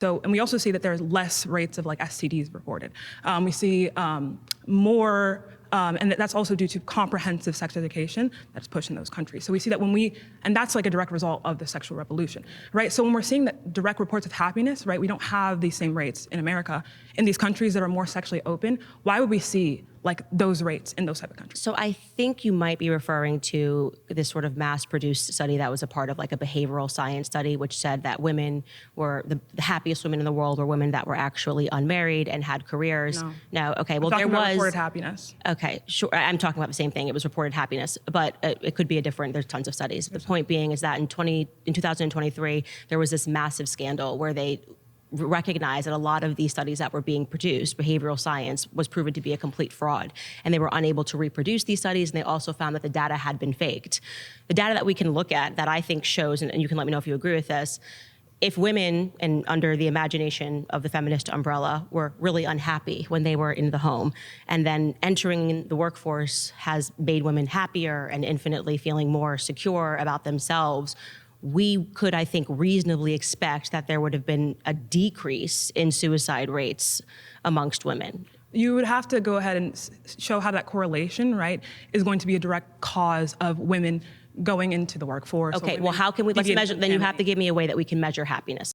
So, and we also see that there's less rates of like STDs reported. We see more, and that's also due to comprehensive sex education that's pushed in those countries. So we see that and that's like a direct result of the sexual revolution, right? So when we're seeing that direct reports of happiness, right, we don't have these same rates in America. In these countries that are more sexually open, why would we see like those rates in those type of countries? So I think you might be referring to this sort of mass-produced study that was a part of like a behavioral science study, which said that women were the happiest women in the world were women that were actually unmarried and had careers. No. Okay. Well, there was reported happiness. Okay, sure. I'm talking about the same thing. It was reported happiness, but it could be there's tons of studies. The point being is that in 2023, there was this massive scandal where they recognized that a lot of these studies that were being produced, behavioral science, was proven to be a complete fraud. And they were unable to reproduce these studies, and they also found that the data had been faked. The data that we can look at that I think shows, and you can let me know if you agree with this, if women, and under the imagination of the feminist umbrella, were really unhappy when they were in the home, and then entering the workforce has made women happier and infinitely feeling more secure about themselves, we could, I think, reasonably expect that there would have been a decrease in suicide rates amongst women. You would have to go ahead and show how that correlation, right, is going to be a direct cause of women going into the workforce. Okay, well, how can we, let's measure, then you have to give me a way that we can measure happiness.